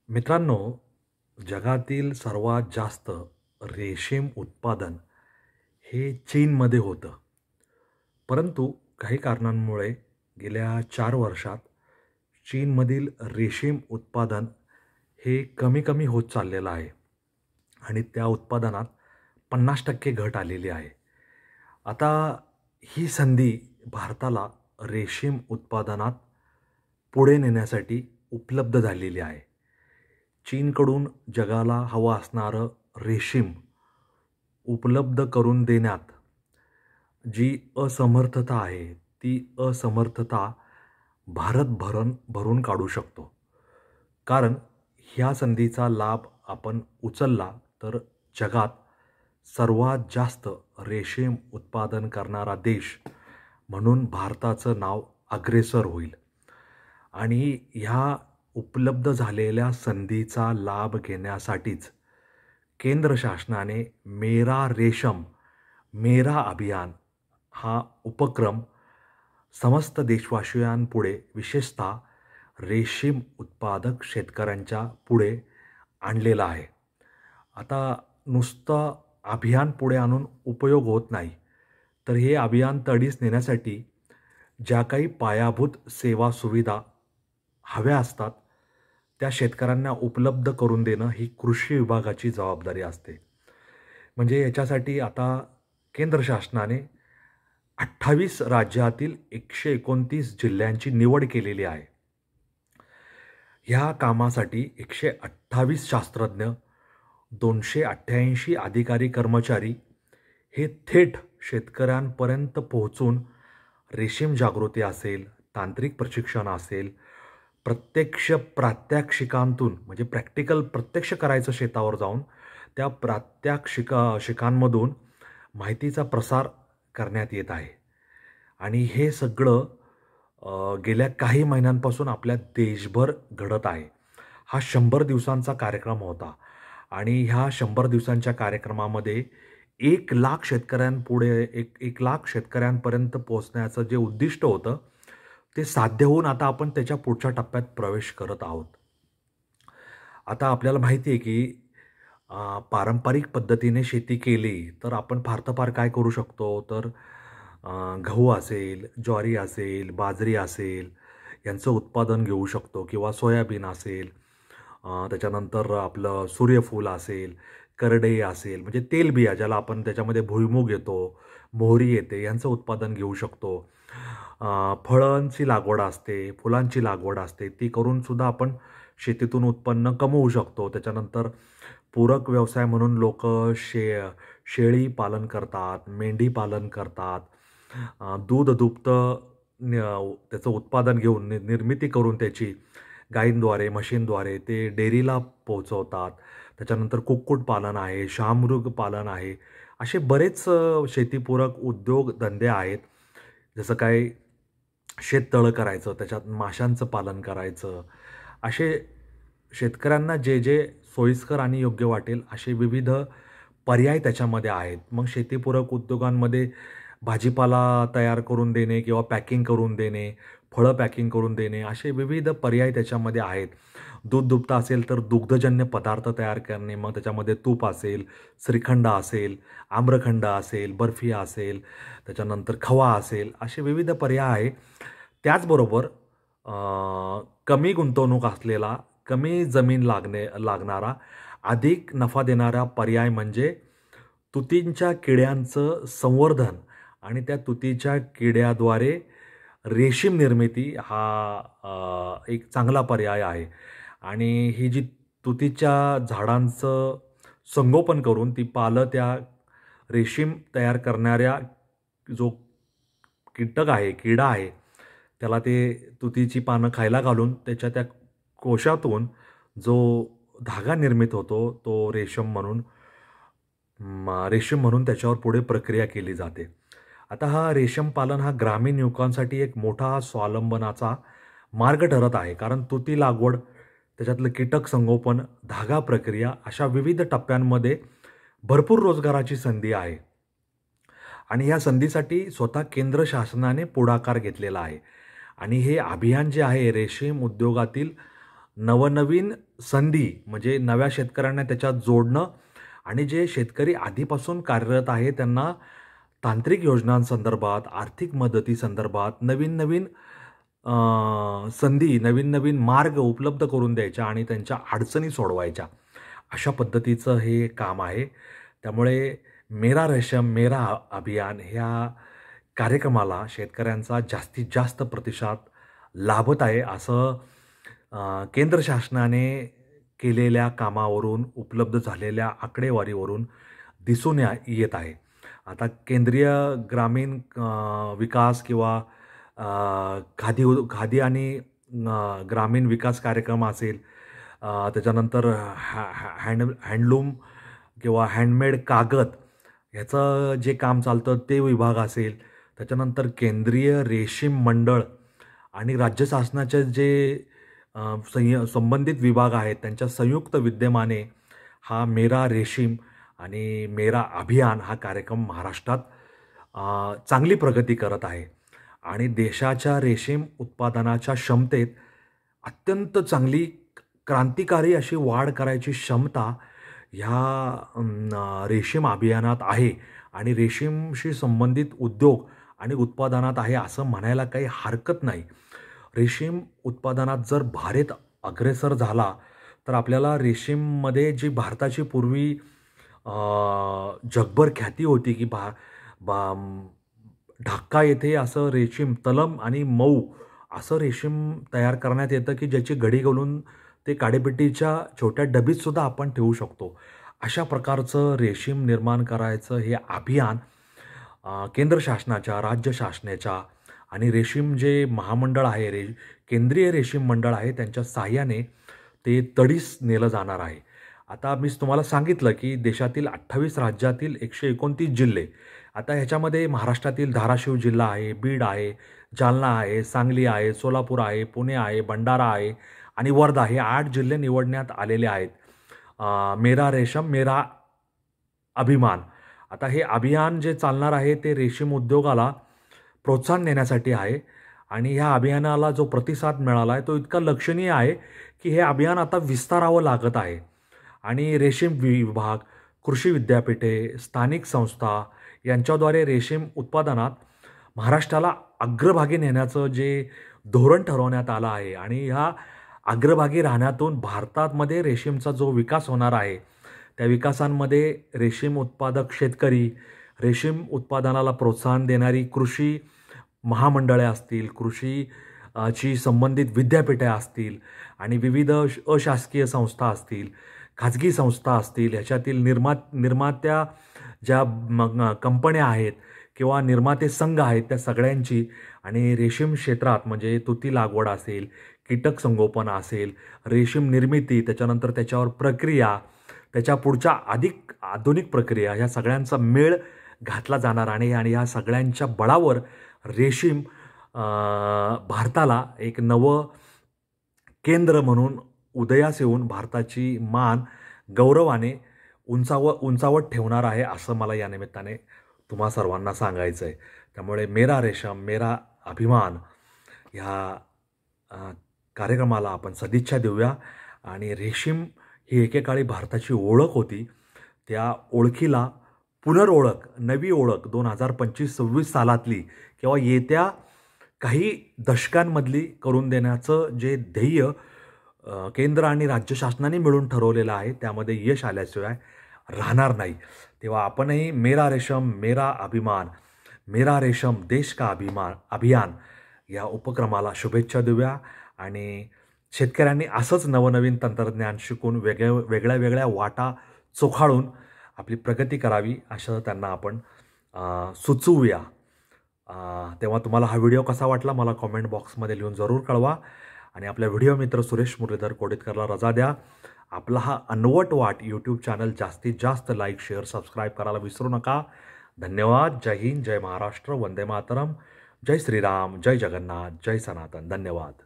मित्रांनो, जगातील सर्वात जास्त रेशीम उत्पादन हे चीनमध्ये होतं. परंतु काही कारणांमुळे गेल्या 4 वर्षात चीनमधील रेशीम उत्पादन हे कमी-कमी होत चाललेलं आहे आणि त्या उत्पादनात 50% घट आलेली आहे. आता ही संधी भारताला रेशीम उत्पादनात पुढे नेण्यासाठी उपलब्ध झालेली आहे. चीनकडून जगाला हवं असणारं रेशीम उपलब्ध करून देण्यात जी असमर्थता आहे, ती असमर्थता भारत भरून काढू शकतो. कारण ह्या संधीचा लाभ आपण उचलला तर जगात सर्वात जास्त रेशीम उत्पादन करणारा देश म्हणून भारताचं नाव अग्रेसर होईल. आणि ह्या उपलब्ध झालेल्या संधीचा लाभ घेण्यासाठीच केंद्र शासनाने मेरा रेशम, मेरा अभियान हा उपक्रम समस्त देशवासियांपुढे विशेषतः रेशीम उत्पादक शेतकऱ्यांच्या पुढे आणलेला आहे. आता नुसतं अभियान पुढे आणून उपयोग होत नाही. तर हे अभियान तडीस नेण्यासाठी ज्या काही पायाभूत सेवा सुविधा हव्या असतात, त्या शेतकऱ्यांना उपलब्ध करून देणं ही कृषी विभागाची जबाबदारी असते. म्हणजे याच्यासाठी आता केंद्र शासनाने 28 राज्यातील 129 जिल्ह्यांची निवड केलेली आहे. ह्या कामासाठी 128 शास्त्रज्ञ, 288 अधिकारी कर्मचारी हे थेट शेतकऱ्यांपर्यंत पोहोचून रेशीम जागृती असेल, तांत्रिक प्रशिक्षण असेल, प्रत्यक्ष प्रात्यक्षिकांतून म्हणजे प्रॅक्टिकल प्रत्यक्ष करायचं शेतावर जाऊन त्या शिकांमधून माहितीचा प्रसार करण्यात येत आहे. आणि हे सगळं गेल्या काही महिन्यांपासून आपल्या देशभर घडत आहे. हा 100 दिवसांचा कार्यक्रम होता आणि ह्या 100 दिवसांच्या कार्यक्रमामध्ये 1,00,000 शेतकऱ्यांपुढे 1,00,000 शेतकऱ्यांपर्यंत पोहोचण्याचं जे उद्दिष्ट होतं, ते साध्य होऊन आता आपण त्याच्या पुढच्या टप्प्यात प्रवेश करत आहोत. आता आपल्याला माहिती आहे की पारंपरिक पद्धतीने शेती केली तर आपण फार तर फार काय करू शकतो, तर गहू असेल, ज्वारी असेल, बाजरी असेल यांचं उत्पादन घेऊ शकतो किंवा सोयाबीन असेल, त्याच्यानंतर आपलं सूर्यफूल असेल, करडई असेल म्हणजे तेलबिया ज्याला आपण त्याच्यामध्ये भुईमूग येतो, मोहरी येते यांचं उत्पादन घेऊ शकतो. फळांची लागवड असते, फुलांची लागवड असते, ती करूनसुद्धा आपण शेतीतून उत्पन्न कमवू शकतो. त्याच्यानंतर पूरक व्यवसाय म्हणून लोक शेळी पालन करतात, मेंढी पालन करतात, दूध दुभतं त्याचं उत्पादन घेऊन निर्मिती करून त्याची गायींद्वारे, म्हशींद्वारे ते डेअरीला पोहोचवतात. त्याच्यानंतर कुक्कुटपालन आहे, शहामृग पालन आहे. असे बरेच शेतीपूरक उद्योगधंदे आहेत. जसं काय शेततळं करायचं, त्याच्यात माशांचं पालन करायचं. असे शेतकऱ्यांना जे जे सोयीस्कर आणि योग्य वाटेल असे विविध पर्याय त्याच्यामध्ये आहेत. मग शेतीपूरक उद्योगांमध्ये भाजीपाला तयार करून देणे किंवा पॅकिंग करून देणे, फळं पॅकिंग करून देणे असे विविध पर्याय त्याच्यामध्ये आहेत. दूध दुभतं असेल तर दुग्धजन्य पदार्थ तयार करणे, मग त्याच्यामध्ये तूप असेल, श्रीखंड असेल, आम्रखंड असेल, बर्फी असेल, त्याच्यानंतर खवा असेल, असे विविध पर्याय आहे. त्याचबरोबर कमी गुंतवणूक असलेला, कमी जमीन लागणारा, अधिक नफा देणारा पर्याय म्हणजे तुतींच्या किड्यांचं संवर्धन आणि त्या तुतीच्या किड्याद्वारे रेशीम निर्मिती हा एक चांगला पर्याय आहे. आणि ही जी तुतीच्या झाडांचं संगोपन करून ती पालं त्या रेशीम तयार करणाऱ्या जो कीटक आहे, किडा आहे, त्याला ते तुतीची पानं खायला घालून त्याच्या त्या कोशातून जो धागा निर्मित होतो तो रेशीम म्हणून त्याच्यावर पुढे प्रक्रिया केली जाते. आता हा रेशीम पालन हा ग्रामीण युवकांसाठी एक मोठा स्वावलंबनाचा मार्ग ठरत आहे. कारण तुती लागवड, त्याच्यातलं कीटक संगोपन, धागा प्रक्रिया अशा विविध टप्प्यांमध्ये भरपूर रोजगाराची संधी आहे. आणि ह्या संधीसाठी स्वतः केंद्र शासनाने पुढाकार घेतलेला आहे. आणि हे अभियान जे आहे रेशीम उद्योगातील नवनवीन संधी म्हणजे नव्या शेतकऱ्यांना त्याच्यात जोडणं आणि जे शेतकरी आधीपासून कार्यरत आहे त्यांना तांत्रिक योजनांसंदर्भात, आर्थिक मदतीसंदर्भात नवीन नवीन संधी, नवीन नवीन मार्ग उपलब्ध करून द्यायच्या आणि त्यांच्या अडचणी सोडवायच्या, अशा पद्धतीचं हे काम आहे. त्यामुळे मेरा रेशम मेरा अभियान ह्या कार्यक्रमाला शेतकऱ्यांचा जास्तीत जास्त प्रतिसाद लाभत आहे, असं केंद्र शासनाने केलेल्या कामावरून, उपलब्ध झालेल्या आकडेवारीवरून दिसून येत आहे. आता केंद्रीय ग्रामीण विकास किंवा खादी आणि ग्रामीण विकास कार्यक्रम असेल, त्याच्यानंतर हँडलूम किंवा हँडमेड कागद ह्याचं जे काम चालतं ते विभाग असेल, त्याच्यानंतर केंद्रीय रेशीम मंडळ आणि राज्य शासनाचे जे संबंधित विभाग आहेत त्यांच्या संयुक्त विद्यमाने हा मेरा रेशीम आणि मेरा अभियान हा कार्यक्रम महाराष्ट्रात चांगली प्रगती करत आहे आणि देशाच्या रेशीम उत्पादनाच्या क्षमतेत अत्यंत चांगली क्रांतिकारी अशी वाढ करायची क्षमता ह्या रेशीम अभियानात आहे आणि रेशीमशी संबंधित उद्योग आणि उत्पादनात आहे असं म्हणायला काही हरकत नाही. रेशीम उत्पादनात जर भारत अग्रेसर झाला तर आपल्याला रेशीममध्ये जी भारताची पूर्वी जगभर ख्याती होती की ढाका येथे असं रेशीम तलम आणि मऊ असं रेशीम तयार करण्यात येतं की ज्याची घडी घालून ते काडीपेटीच्या छोट्या डबीतसुद्धा आपण ठेवू शकतो. अशा प्रकारचं रेशीम निर्माण करायचं हे अभियान केंद्र शासनाच्या, राज्य शासनाच्या आणि रेशीम जे महामंडळ आहे, केंद्रीय रेशीम मंडळ आहे, त्यांच्या साहाय्याने ते तडीस नेलं जाणार आहे. आता मी तुम्हाला सांगितलं की देशातील 28 राज्यातील 129 जिल्हे, आता ह्याच्यामध्ये महाराष्ट्रातील धाराशिव जिल्हा आहे, बीड आहे, जालना आहे, सांगली आहे, सोलापूर आहे, पुणे आहे, भंडारा आहे आणि वर्धा हे 8 जिल्हे निवडण्यात आलेले आहेत. मेरा रेशम मेरा अभिमान. आता हे अभियान जे चालणार आहे ते रेशीम उद्योगाला प्रोत्साहन देण्यासाठी आहे आणि ह्या अभियानाला जो प्रतिसाद मिळाला आहे तो इतका लक्षणीय आहे की हे अभियान आता विस्तारावं लागत आहे आणि रेशीम विभाग, कृषी विद्यापीठे, स्थानिक संस्था यांच्याद्वारे रेशीम उत्पादनात महाराष्ट्राला अग्रभागी नेण्याचं जे धोरण ठरवण्यात आलं आहे आणि ह्या अग्रभागी राहण्यातून भारतामध्ये रेशीमचा जो विकास होणार आहे त्या विकासांमध्ये रेशीम उत्पादक शेतकरी, रेशीम उत्पादनाला प्रोत्साहन देणारी कृषी महामंडळे असतील, कृषीची संबंधित विद्यापीठे असतील आणि विविध अशासकीय संस्था असतील, खाजगी संस्था असतील, ह्याच्यातील निर्मात्या ज्या कंपन्या आहेत किंवा निर्माते संघ आहेत त्या सगळ्यांची आणि रेशीम क्षेत्रात म्हणजे तुती लागवड असेल, कीटक संगोपन असेल, रेशीम निर्मिती, त्याच्यानंतर त्याच्यावर प्रक्रिया, त्याच्या पुढच्या अधिक आधुनिक प्रक्रिया ह्या सगळ्यांचा मेळ घातला जाणार आणि ह्या सगळ्यांच्या बळावर रेशीम भारताला एक नवं केंद्र म्हणून उदयास येऊन भारताची मान गौरवाने उंचावत ठेवणार आहे असं मला या निमित्ताने तुम्हा सर्वांना सांगायचं आहे. त्यामुळे मेरा रेशम मेरा अभिमान ह्या कार्यक्रमाला आपण सदिच्छा देऊया आणि रेशीम ही एकेकाळी भारताची ओळख होती, त्या ओळखीला पुनर्ओळख, नवी ओळख 2025-26 सालातली किंवा येत्या काही दशकांमधली करून देण्याचं जे ध्येय केंद्र आणि राज्य शासनाने मिळून ठरवलेलं आहे त्यामध्ये यश आल्याशिवाय राहणार नाही. तेव्हा आपणही मेरा रेशम मेरा अभिमान, मेरा रेशम देश का अभियान या उपक्रमाला शुभेच्छा देऊया आणि शेतकऱ्यांनी असंच नवनवीन तंत्रज्ञान शिकून वेगळ्या वाटा चोखाळून आपली प्रगती करावी असं त्यांना आपण सुचवूया. तेव्हा तुम्हाला हा व्हिडिओ कसा वाटला मला कॉमेंट बॉक्समध्ये लिहून जरूर कळवा आणि आपल्या व्हिडिओ मित्र सुरेश मुरलीधर कोडितकरला रजा द्या. आपला हा अनवट वाट यूट्यूब चॅनल जास्तीत जास्त लाईक, शेअर, सबस्क्राईब करायला विसरू नका. धन्यवाद. जय हिंद, जय महाराष्ट्र, वंदे मातरम, जय श्रीराम, जय जगन्नाथ, जय सनातन. धन्यवाद.